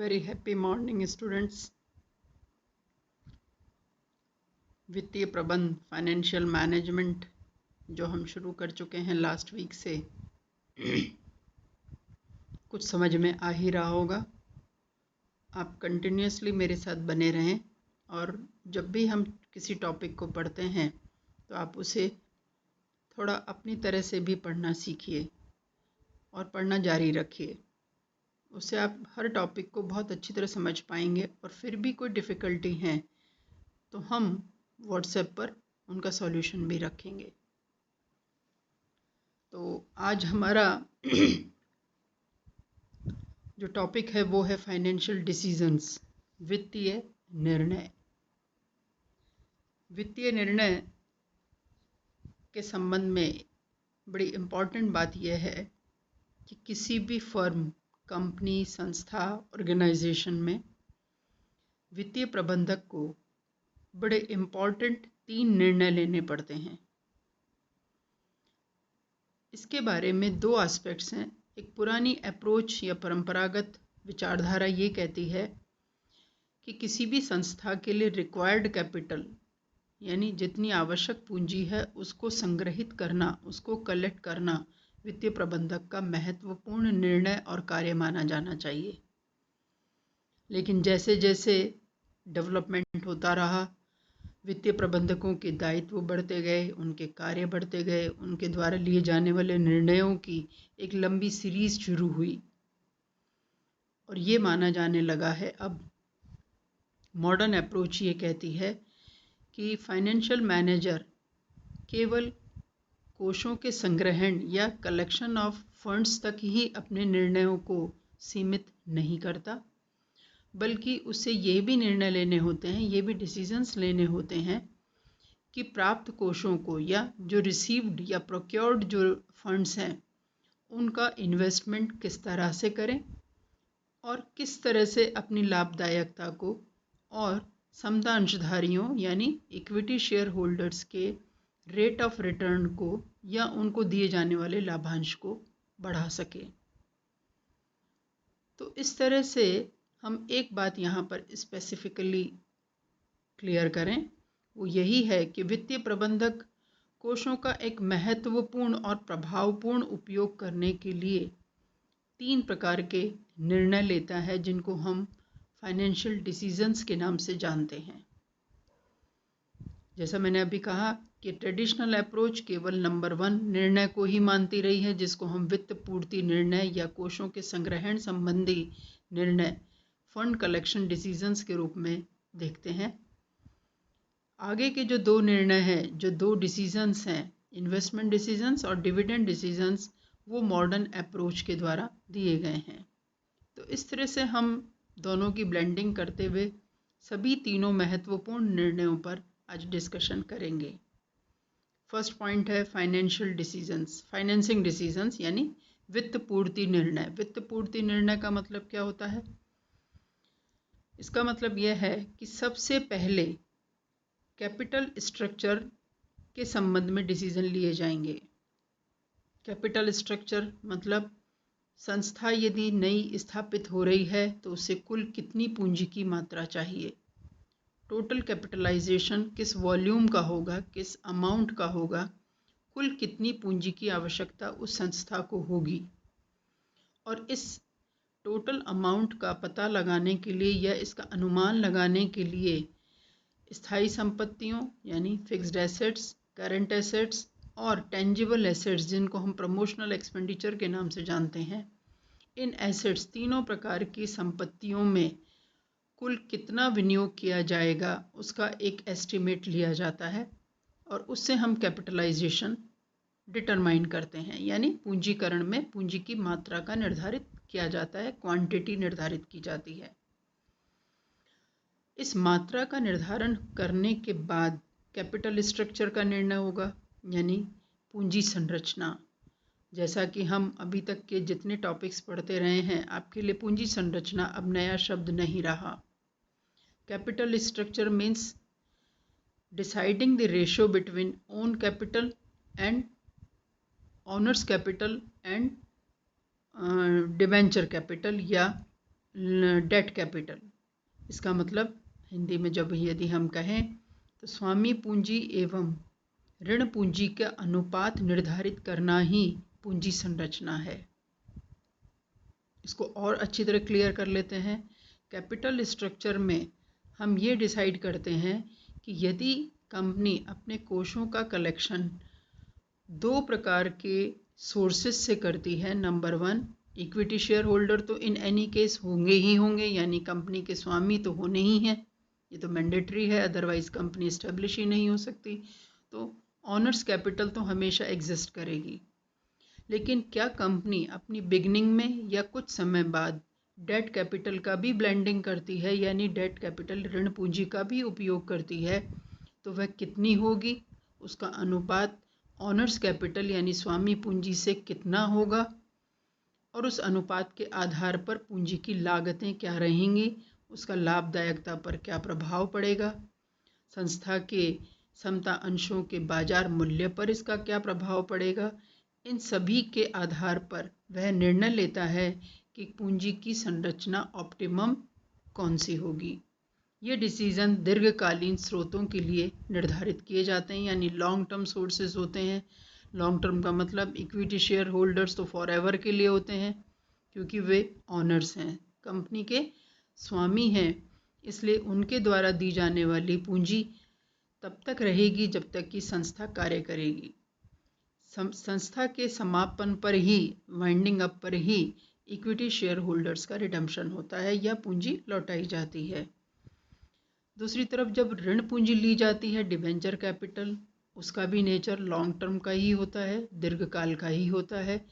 Very happy morning students. वित्तीय प्रबंध financial management जो हम शुरू कर चुके हैं लास्ट वीक से कुछ समझ में आ ही रहा होगा। आप कंटिन्यूसली मेरे साथ बने रहें और जब भी हम किसी टॉपिक को पढ़ते हैं तो आप उसे थोड़ा अपनी तरह से भी पढ़ना सीखिए और पढ़ना जारी रखिए। उससे आप हर टॉपिक को बहुत अच्छी तरह समझ पाएंगे और फिर भी कोई डिफ़िकल्टी है तो हम व्हाट्सएप पर उनका सॉल्यूशन भी रखेंगे। तो आज हमारा जो टॉपिक है वो है फाइनेंशियल डिसीजंस, वित्तीय निर्णय। वित्तीय निर्णय के संबंध में बड़ी इम्पॉर्टेंट बात यह है कि किसी भी फर्म, कंपनी, संस्था, ऑर्गेनाइजेशन में वित्तीय प्रबंधक को बड़े इम्पॉर्टेंट 3 निर्णय लेने पड़ते हैं। इसके बारे में 2 एस्पेक्ट्स हैं। एक पुरानी अप्रोच या परंपरागत विचारधारा ये कहती है कि किसी भी संस्था के लिए रिक्वायर्ड कैपिटल यानी जितनी आवश्यक पूंजी है उसको संग्रहित करना, उसको कलेक्ट करना वित्तीय प्रबंधक का महत्वपूर्ण निर्णय और कार्य माना जाना चाहिए। लेकिन जैसे जैसे डेवलपमेंट होता रहा, वित्तीय प्रबंधकों के दायित्व बढ़ते गए, उनके कार्य बढ़ते गए, उनके द्वारा लिए जाने वाले निर्णयों की एक लंबी सीरीज शुरू हुई और ये माना जाने लगा है, अब मॉडर्न अप्रोच ये कहती है कि फाइनेंशियल मैनेजर केवल कोषों के संग्रहण या कलेक्शन ऑफ फंड्स तक ही अपने निर्णयों को सीमित नहीं करता, बल्कि उससे ये भी निर्णय लेने होते हैं, ये भी डिसीजंस लेने होते हैं कि प्राप्त कोषों को या जो रिसीव्ड या प्रोक्योर्ड जो फंड्स हैं उनका इन्वेस्टमेंट किस तरह से करें और किस तरह से अपनी लाभदायकता को और समता अंशधारियों यानी इक्विटी शेयर होल्डर्स के रेट ऑफ रिटर्न को या उनको दिए जाने वाले लाभांश को बढ़ा सके। तो इस तरह से हम एक बात यहाँ पर स्पेसिफिकली क्लियर करें, वो यही है कि वित्तीय प्रबंधक कोषों का एक महत्वपूर्ण और प्रभावपूर्ण उपयोग करने के लिए 3 प्रकार के निर्णय लेता है जिनको हम फाइनेंशियल डिसीजंस के नाम से जानते हैं। जैसा मैंने अभी कहा कि ट्रेडिशनल अप्रोच केवल नंबर 1 निर्णय को ही मानती रही है, जिसको हम वित्त पूर्ति निर्णय या कोषों के संग्रहण संबंधी निर्णय, फंड कलेक्शन डिसीजंस के रूप में देखते हैं। आगे के जो 2 निर्णय हैं, जो 2 डिसीजंस हैं, इन्वेस्टमेंट डिसीजंस और डिविडेंड डिसीजंस, वो मॉडर्न अप्रोच के द्वारा दिए गए हैं। तो इस तरह से हम दोनों की ब्लेंडिंग करते हुए सभी तीनों महत्वपूर्ण निर्णयों पर आज डिस्कशन करेंगे। फर्स्ट पॉइंट है फाइनेंशियल डिसीजंस, फाइनेंसिंग डिसीजंस यानी वित्त पूर्ति निर्णय। वित्त पूर्ति निर्णय का मतलब क्या होता है? इसका मतलब यह है कि सबसे पहले कैपिटल स्ट्रक्चर के संबंध में डिसीजन लिए जाएंगे। कैपिटल स्ट्रक्चर मतलब संस्था यदि नई स्थापित हो रही है तो उसे कुल कितनी पूंजी की मात्रा चाहिए, टोटल कैपिटलाइजेशन किस वॉल्यूम का होगा, किस अमाउंट का होगा, कुल कितनी पूंजी की आवश्यकता उस संस्था को होगी। और इस टोटल अमाउंट का पता लगाने के लिए या इसका अनुमान लगाने के लिए स्थायी संपत्तियों यानी फिक्स्ड एसेट्स, करंट एसेट्स और टेंजिबल एसेट्स जिनको हम प्रमोशनल एक्सपेंडिचर के नाम से जानते हैं, इन एसेट्स तीनों प्रकार की संपत्तियों में कुल कितना विनियोग किया जाएगा उसका एक एस्टिमेट लिया जाता है और उससे हम कैपिटलाइजेशन डिटरमाइन करते हैं, यानी पूंजीकरण में पूंजी की मात्रा का निर्धारित किया जाता है, क्वांटिटी निर्धारित की जाती है। इस मात्रा का निर्धारण करने के बाद कैपिटल स्ट्रक्चर का निर्णय होगा यानी पूंजी संरचना। जैसा कि हम अभी तक के जितने टॉपिक्स पढ़ते रहे हैं, आपके लिए पूंजी संरचना अब नया शब्द नहीं रहा। Capital structure means deciding the ratio between own capital and owners capital and debenture capital या डेट कैपिटल। इसका मतलब हिंदी में जब यदि हम कहें तो स्वामी पूंजी एवं ऋण पूंजी का अनुपात निर्धारित करना ही पूंजी संरचना है। इसको और अच्छी तरह क्लियर कर लेते हैं। कैपिटल स्ट्रक्चर में हम ये डिसाइड करते हैं कि यदि कंपनी अपने कोषों का कलेक्शन दो प्रकार के सोर्सेस से करती है। नंबर 1, इक्विटी शेयर होल्डर तो इन एनी केस होंगे ही होंगे, यानी कंपनी के स्वामी तो होने ही हैं, ये तो मैंडेटरी है, अदरवाइज कंपनी इस्टेब्लिश ही नहीं हो सकती। तो ऑनर्स कैपिटल तो हमेशा एग्जिस्ट करेगी। लेकिन क्या कंपनी अपनी बिगनिंग में या कुछ समय बाद डेट कैपिटल का भी ब्लेंडिंग करती है, यानी डेट कैपिटल ऋण पूंजी का भी उपयोग करती है, तो वह कितनी होगी, उसका अनुपात ऑनर्स कैपिटल यानी स्वामी पूंजी से कितना होगा, और उस अनुपात के आधार पर पूंजी की लागतें क्या रहेंगी, उसका लाभदायकता पर क्या प्रभाव पड़ेगा, संस्था के समता अंशों के बाजार मूल्य पर इसका क्या प्रभाव पड़ेगा। इन सभी के आधार पर वह निर्णय लेता है कि पूंजी की संरचना ऑप्टिमम कौन सी होगी। ये डिसीजन दीर्घकालीन स्रोतों के लिए निर्धारित किए जाते हैं, यानी लॉन्ग टर्म सोर्सेज होते हैं। लॉन्ग टर्म का मतलब इक्विटी शेयर होल्डर्स तो फॉर एवर के लिए होते हैं, क्योंकि वे ऑनर्स हैं, कंपनी के स्वामी हैं, इसलिए उनके द्वारा दी जाने वाली पूंजी तब तक रहेगी जब तक कि संस्था कार्य करेगी। संस्था के समापन पर ही, वाइंडिंग अप पर ही इक्विटी शेयर होल्डर्स का रिडम्पशन होता है या पूंजी लौटाई जाती है। दूसरी तरफ जब ऋण पूंजी ली जाती है, डिबेंचर कैपिटल, उसका भी नेचर लॉन्ग टर्म का ही होता है, दीर्घकाल का ही होता है,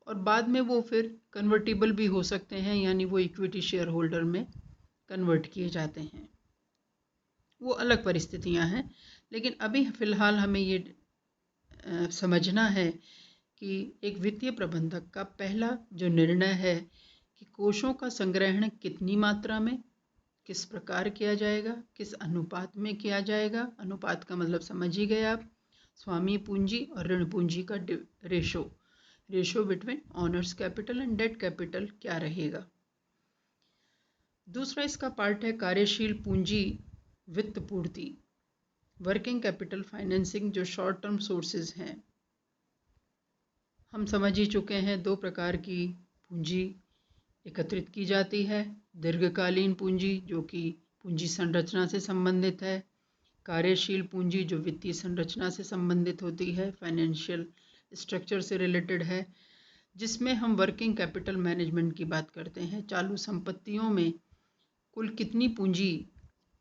और बाद में वो फिर कन्वर्टिबल भी हो सकते हैं, यानी वो इक्विटी शेयर होल्डर में कन्वर्ट किए जाते हैं। वो अलग परिस्थितियां हैं, लेकिन अभी फ़िलहाल हमें ये समझना है कि एक वित्तीय प्रबंधक का पहला जो निर्णय है कि कोषों का संग्रहण कितनी मात्रा में, किस प्रकार किया जाएगा, किस अनुपात में किया जाएगा। अनुपात का मतलब समझ ही गए आप, स्वामी पूंजी और ऋण पूंजी का ratio between honours capital and debt capital क्या रहेगा। दूसरा इसका पार्ट है कार्यशील पूंजी वित्त पूर्ति, वर्किंग कैपिटल फाइनेंसिंग, जो शॉर्ट टर्म सोर्सेज हैं। हम समझ ही चुके हैं, दो प्रकार की पूंजी एकत्रित की जाती है। दीर्घकालीन पूंजी जो कि पूंजी संरचना से संबंधित है, कार्यशील पूंजी जो वित्तीय संरचना से संबंधित होती है, फाइनेंशियल स्ट्रक्चर से रिलेटेड है, जिसमें हम वर्किंग कैपिटल मैनेजमेंट की बात करते हैं। चालू संपत्तियों में कुल कितनी पूंजी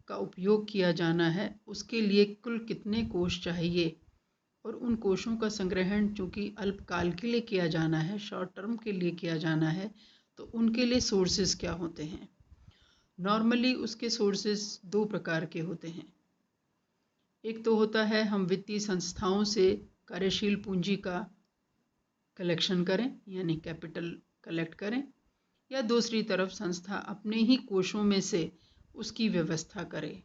का उपयोग किया जाना है, उसके लिए कुल कितने कोष चाहिए, और उन कोषों का संग्रहण चूँकि अल्पकाल के लिए किया जाना है, शॉर्ट टर्म के लिए किया जाना है, तो उनके लिए सोर्सेज क्या होते हैं। नॉर्मली उसके सोर्सेज दो प्रकार के होते हैं। एक तो होता है हम वित्तीय संस्थाओं से कार्यशील पूंजी का कलेक्शन करें, यानी कैपिटल कलेक्ट करें, या दूसरी तरफ संस्था अपने ही कोषों में से उसकी व्यवस्था करे।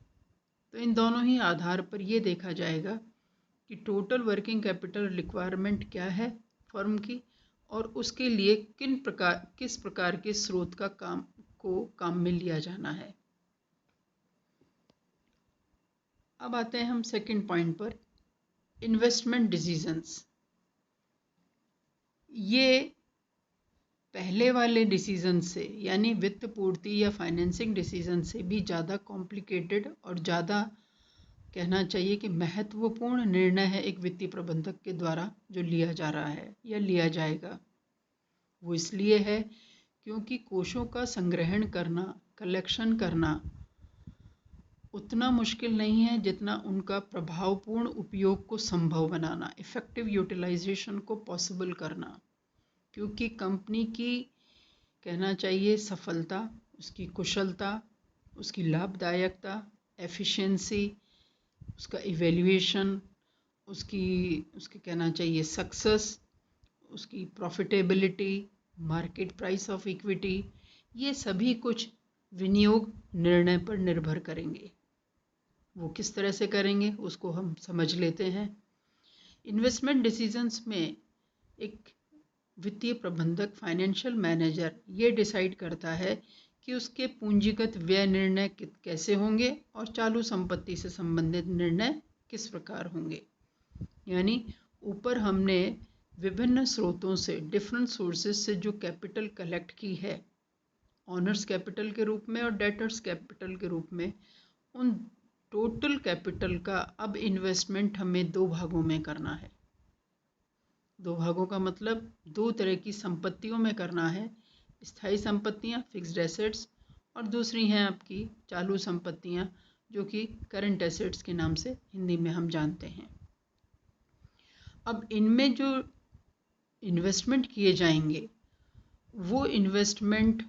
तो इन दोनों ही आधार पर ये देखा जाएगा कि टोटल वर्किंग कैपिटल रिक्वायरमेंट क्या है फर्म की, और उसके लिए किस प्रकार के स्रोत का काम में लिया जाना है। अब आते हैं हम सेकंड पॉइंट पर, इन्वेस्टमेंट डिसीजंस। ये पहले वाले डिसीजन से, यानी वित्त पूर्ति या फाइनेंसिंग डिसीजन से भी ज़्यादा कॉम्प्लिकेटेड और ज़्यादा कहना चाहिए कि महत्वपूर्ण निर्णय है एक वित्तीय प्रबंधक के द्वारा जो लिया जा रहा है या लिया जाएगा। वो इसलिए है क्योंकि कोषों का संग्रहण करना, कलेक्शन करना उतना मुश्किल नहीं है जितना उनका प्रभावपूर्ण उपयोग को संभव बनाना, इफ़ेक्टिव यूटिलाइजेशन को पॉसिबल करना। क्योंकि कंपनी की कहना चाहिए सफलता, उसकी कुशलता, उसकी लाभदायकता, एफिशिएंसी, उसका इवैल्यूएशन, उसकी कहना चाहिए सक्सेस, उसकी profitability, market price of equity, ये सभी कुछ विनियोग निर्णय पर निर्भर करेंगे। वो किस तरह से करेंगे उसको हम समझ लेते हैं। इन्वेस्टमेंट डिसीजंस में एक वित्तीय प्रबंधक, फाइनेंशियल मैनेजर ये डिसाइड करता है कि उसके पूंजीगत व्यय निर्णय कैसे होंगे और चालू संपत्ति से संबंधित निर्णय किस प्रकार होंगे। यानी ऊपर हमने विभिन्न स्रोतों से, डिफरेंट सोर्सेज से जो कैपिटल कलेक्ट की है, ऑनर्स कैपिटल के रूप में और डेटर्स कैपिटल के रूप में, उन टोटल कैपिटल का अब इन्वेस्टमेंट हमें दो भागों में करना है। दो भागों का मतलब दो तरह की संपत्तियों में करना है, स्थायी संपत्तियां, फिक्स्ड एसेट्स, और दूसरी हैं आपकी चालू संपत्तियां, जो कि करंट एसेट्स के नाम से हिंदी में हम जानते हैं। अब इनमें जो इन्वेस्टमेंट किए जाएंगे वो इन्वेस्टमेंट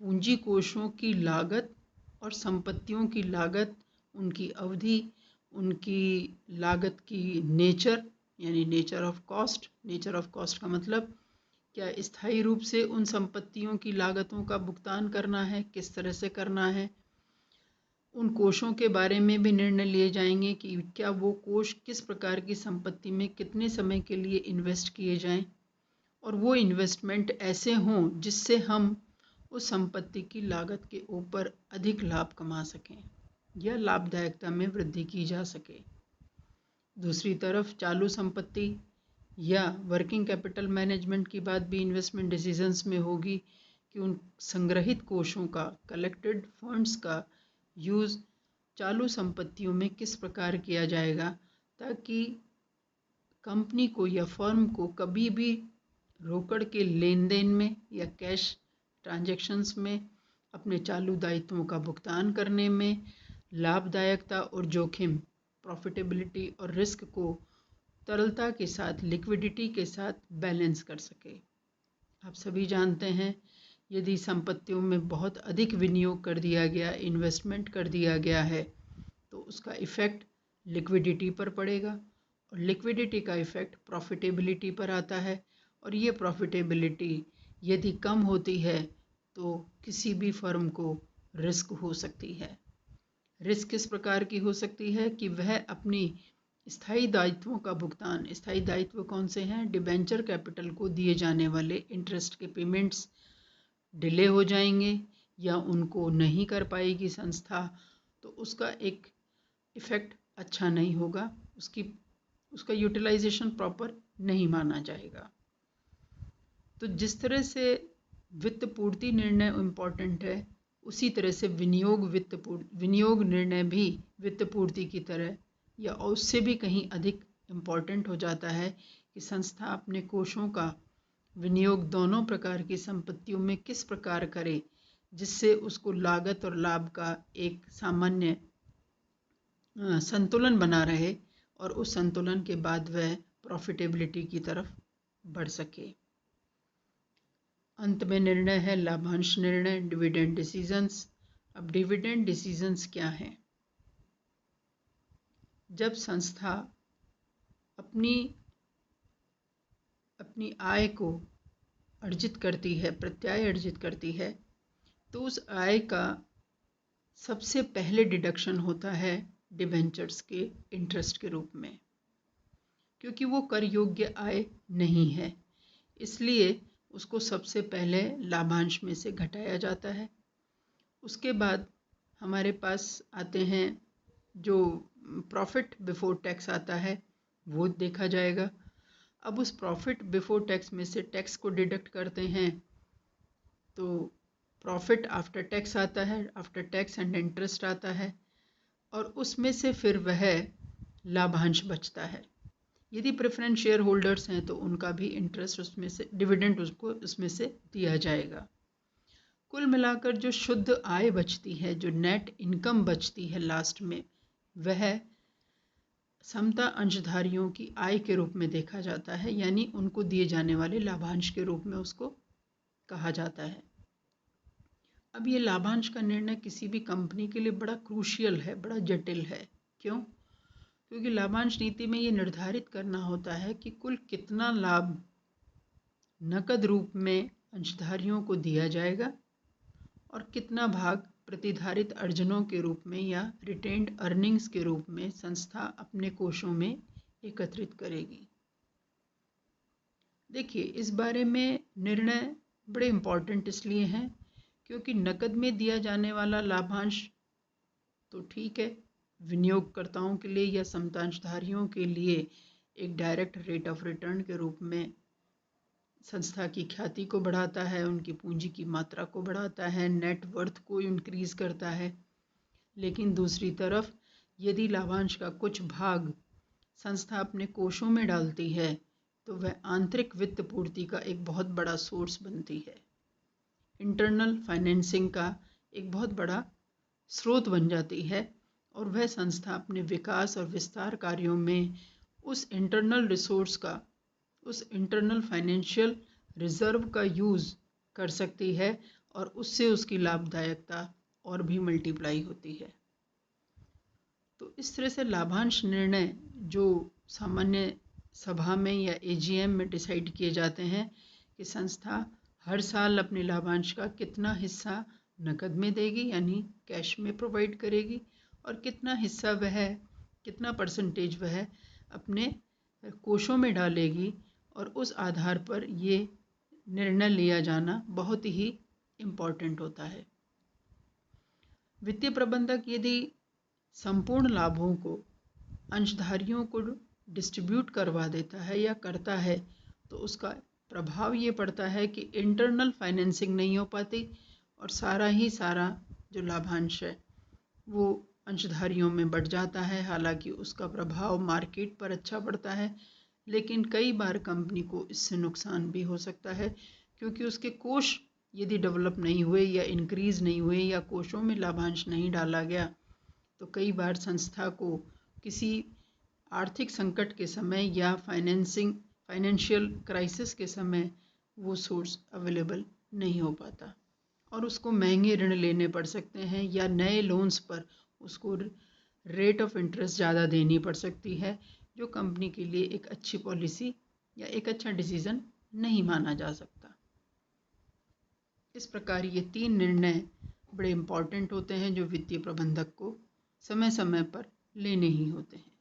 पूंजी कोषों की लागत और संपत्तियों की लागत, उनकी अवधि, उनकी लागत की नेचर, यानी nature of cost. Nature of cost का मतलब क्या स्थायी रूप से उन संपत्तियों की लागतों का भुगतान करना है, किस तरह से करना है। उन कोषों के बारे में भी निर्णय लिए जाएंगे कि क्या वो कोष किस प्रकार की संपत्ति में कितने समय के लिए इन्वेस्ट किए जाएं, और वो इन्वेस्टमेंट ऐसे हों जिससे हम उस संपत्ति की लागत के ऊपर अधिक लाभ कमा सकें या लाभदायकता में वृद्धि की जा सके। दूसरी तरफ चालू संपत्ति या वर्किंग कैपिटल मैनेजमेंट की बात भी इन्वेस्टमेंट डिसीजंस में होगी कि उन संग्रहित कोषों का, कलेक्टेड फंड्स का यूज़ चालू संपत्तियों में किस प्रकार किया जाएगा ताकि कंपनी को या फर्म को कभी भी रोकड़ के लेन देन में या कैश ट्रांजैक्शंस में, अपने चालू दायित्वों का भुगतान करने में लाभदायकता और जोखिम, प्रॉफिटेबिलिटी और रिस्क को तरलता के साथ, लिक्विडिटी के साथ बैलेंस कर सके। आप सभी जानते हैं यदि संपत्तियों में बहुत अधिक विनियोग कर दिया गया, इन्वेस्टमेंट कर दिया गया है, तो उसका इफ़ेक्ट लिक्विडिटी पर पड़ेगा और लिक्विडिटी का इफ़ेक्ट प्रॉफिटेबिलिटी पर आता है, और ये प्रॉफिटेबिलिटी यदि कम होती है तो किसी भी फर्म को रिस्क हो सकती है। रिस्क किस प्रकार की हो सकती है कि वह अपनी स्थायी दायित्वों का भुगतान, स्थायी दायित्व कौन से हैं, डिबेंचर कैपिटल को दिए जाने वाले इंटरेस्ट के पेमेंट्स डिले हो जाएंगे या उनको नहीं कर पाएगी संस्था, तो उसका एक इफ़ेक्ट अच्छा नहीं होगा, उसका यूटिलाइजेशन प्रॉपर नहीं माना जाएगा। तो जिस तरह से वित्त पूर्ति निर्णय इम्पॉर्टेंट है, उसी तरह से विनियोग निर्णय भी वित्त पूर्ति की तरह या उससे भी कहीं अधिक इम्पॉर्टेंट हो जाता है कि संस्था अपने कोषों का विनियोग दोनों प्रकार की संपत्तियों में किस प्रकार करे जिससे उसको लागत और लाभ का एक सामान्य संतुलन बना रहे और उस संतुलन के बाद वह प्रॉफिटेबिलिटी की तरफ बढ़ सके। अंत में निर्णय है लाभांश निर्णय, डिविडेंड डिसीजंस। अब डिविडेंड डिसीजंस क्या हैं? जब संस्था अपनी आय को अर्जित करती है, प्रत्याय अर्जित करती है, तो उस आय का सबसे पहले डिडक्शन होता है डिबेंचर्स के इंटरेस्ट के रूप में, क्योंकि वो कर योग्य आय नहीं है, इसलिए उसको सबसे पहले लाभांश में से घटाया जाता है। उसके बाद हमारे पास आते हैं जो प्रॉफिट बिफोर टैक्स आता है, वो देखा जाएगा। अब उस प्रॉफिट बिफोर टैक्स में से टैक्स को डिडक्ट करते हैं तो प्रॉफिट आफ्टर टैक्स आता है, आफ्टर टैक्स एंड इंटरेस्ट आता है, और उसमें से फिर वह लाभांश बचता है। यदि प्रेफरेंस शेयर होल्डर्स हैं तो उनका भी इंटरेस्ट उसमें से, डिविडेंड उसको उसमें से दिया जाएगा। कुल मिलाकर जो शुद्ध आय बचती है, जो नेट इनकम बचती है लास्ट में, वह समता अंशधारियों की आय के रूप में देखा जाता है, यानी उनको दिए जाने वाले लाभांश के रूप में उसको कहा जाता है। अब ये लाभांश का निर्णय किसी भी कंपनी के लिए बड़ा क्रूशियल है, बड़ा जटिल है। क्यों? क्योंकि लाभांश नीति में ये निर्धारित करना होता है कि कुल कितना लाभ नकद रूप में अंशधारियों को दिया जाएगा और कितना भाग प्रतिधारित अर्जनों के रूप में या रिटेन्ड अर्निंग्स के रूप में संस्था अपने कोषों में एकत्रित करेगी। देखिए, इस बारे में निर्णय बड़े इम्पॉर्टेंट इसलिए हैं क्योंकि नकद में दिया जाने वाला लाभांश तो ठीक है, विनियोगकर्ताओं के लिए या समतांशधारियों के लिए एक डायरेक्ट रेट ऑफ रिटर्न के रूप में संस्था की ख्याति को बढ़ाता है, उनकी पूंजी की मात्रा को बढ़ाता है, नेट वर्थ को इंक्रीज करता है। लेकिन दूसरी तरफ यदि लाभांश का कुछ भाग संस्था अपने कोषों में डालती है तो वह आंतरिक वित्त पूर्ति का एक बहुत बड़ा सोर्स बनती है, इंटरनल फाइनेंसिंग का एक बहुत बड़ा स्रोत बन जाती है, और वह संस्था अपने विकास और विस्तार कार्यों में उस इंटरनल रिसोर्स का, उस इंटरनल फाइनेंशियल रिजर्व का यूज़ कर सकती है, और उससे उसकी लाभदायकता और भी मल्टीप्लाई होती है। तो इस तरह से लाभांश निर्णय जो सामान्य सभा में या एजीएम में डिसाइड किए जाते हैं कि संस्था हर साल अपने लाभांश का कितना हिस्सा नकद में देगी यानी कैश में प्रोवाइड करेगी, और कितना हिस्सा वह, कितना परसेंटेज वह अपने कोषों में डालेगी, और उस आधार पर ये निर्णय लिया जाना बहुत ही इम्पॉर्टेंट होता है। वित्तीय प्रबंधक यदि संपूर्ण लाभों को अंशधारियों को डिस्ट्रीब्यूट करवा देता है या करता है तो उसका प्रभाव ये पड़ता है कि इंटरनल फाइनेंसिंग नहीं हो पाती, और सारा जो लाभांश है वो अंशधारियों में बढ़ जाता है। हालांकि उसका प्रभाव मार्केट पर अच्छा पड़ता है, लेकिन कई बार कंपनी को इससे नुकसान भी हो सकता है, क्योंकि उसके कोष यदि डेवलप नहीं हुए या इंक्रीज नहीं हुए या कोषों में लाभांश नहीं डाला गया तो कई बार संस्था को किसी आर्थिक संकट के समय या फाइनेंशियल क्राइसिस के समय वो सोर्स अवेलेबल नहीं हो पाता, और उसको महंगे ऋण लेने पड़ सकते हैं, या नए लोन्स पर उसको रेट ऑफ इंटरेस्ट ज़्यादा देनी पड़ सकती है, जो कंपनी के लिए एक अच्छी पॉलिसी या एक अच्छा डिसीज़न नहीं माना जा सकता। इस प्रकार ये 3 निर्णय बड़े इम्पॉर्टेंट होते हैं जो वित्तीय प्रबंधक को समय समय पर लेने ही होते हैं।